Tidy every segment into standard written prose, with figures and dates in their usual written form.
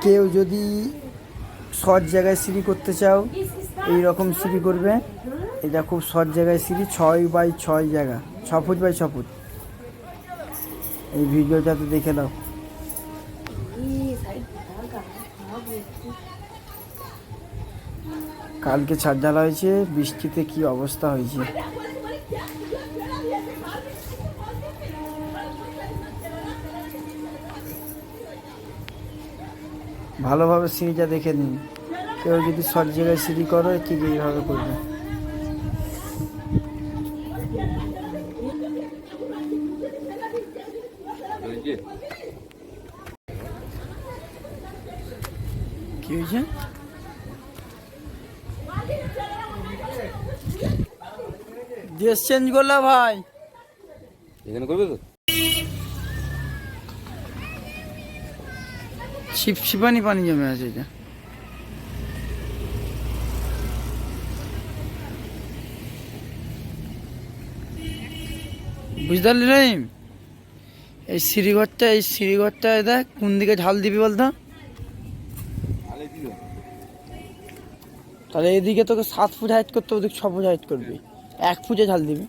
কেউ যদি শর্ট জায়গায় সিঁড়ি করতে চাও এই রকম সিঁড়ি করবে। এটা খুব শর্ট জায়গায় সিঁড়ি, 6x6 জায়গা, 6 ফুট বাই 6 ফুট। এই ভিডিওটাতে দেখে দাও। কালকে ছাদ ঢালা হয়েছে, বৃষ্টিতে কি অবস্থা হয়েছে। ভালোভাবে সিঁড়িটা দেখে নিন। কেউ যদি শর্ট জায়গায় সিঁড়ি করো ঠিক এইভাবে করবে। কি হয়েছে? ড্রেস চেঞ্জ করলা ভাই? এখানে করবে তো? ছিপছিপানি পানি জমে আছে এটা। বুঝতে পারলি রহিম? এই সিঁড়িঘরটা দেখ কোন দিকে ঢাল দিবি বলতো? তাহলে এদিকে তোকে 7 ফুট হাইট করতে হবে, 6 ফুট হাইট করবি, 1 ফুটে ঢাল দিবি।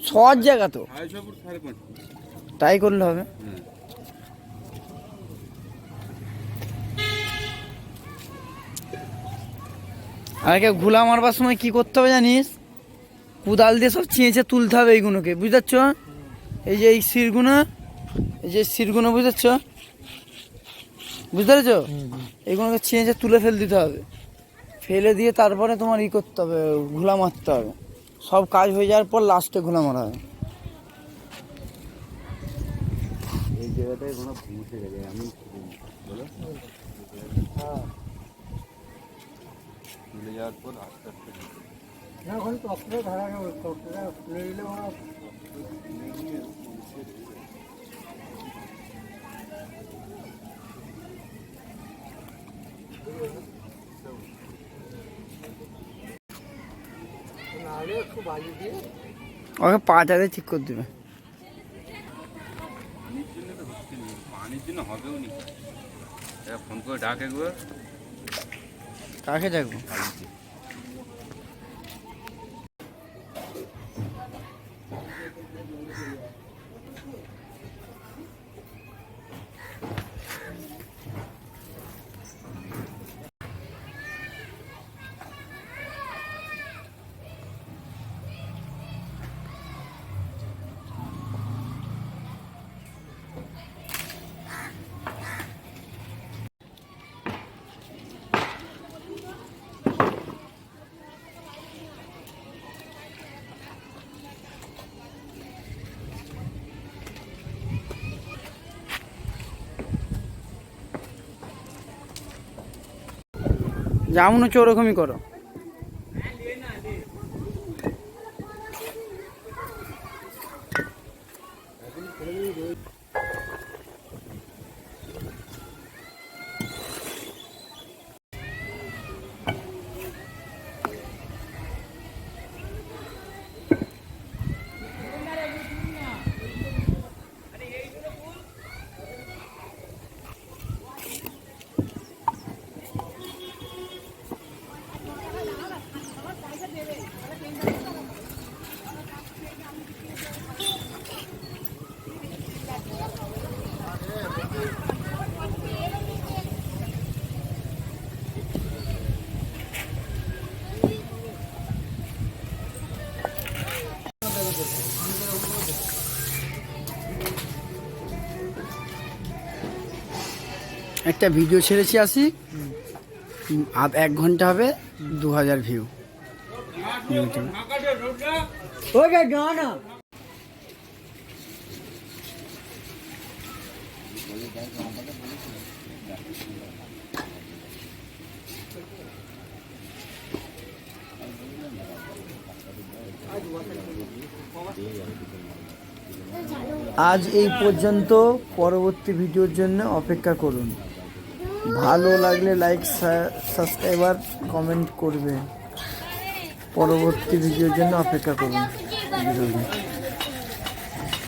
সব জায়গা তো তাই করলে হবে। আর ঘুলা মারবার সময় কি করতে হবে জানিস? কোদাল দিয়ে সব ছিঁচে তুলতে হবে এইগুলোকে, বুঝতে পারছো? এই যে এই শিরগুলো বুঝতে পারছো? বুঝতে পেরেছো? এইগুলোকে ছিঁচে তুলে ফেলে দিতে হবে। ফেলে দিয়ে তারপরে তোমার করতে হবে, ঘুলা মারতে হবে। সব কাজ হয়ে যাওয়ার পর লাস্টে ঘুলা মারা হবে। এই জায়গাটায় কোনো মুছে গেছে আমি বলো তুলে যাওয়ার পর আস্তে আস্তে না ওখানে টপটা ধরা গেল, টপটা খুলে দিলে ওরা ওকে পাটাতে ঠিক করে দেবে। পানির জন্য হবেও নি। ফোন করে ডাক একবার। কাকে ডাকবো? যেমন হচ্ছে ওরকমই করো। একটা ভিডিও ছেড়েছি আসি, 1 ঘন্টা হবে, 2000 ভিউ। আজ এই পর্যন্ত। পরবর্তী ভিডিওর জন্য অপেক্ষা করুন। ভালো লাগলে লাইক, সাবস্ক্রাইবার, কমেন্ট করবে। পরবর্তী ভিডিওর জন্য অপেক্ষা করুন।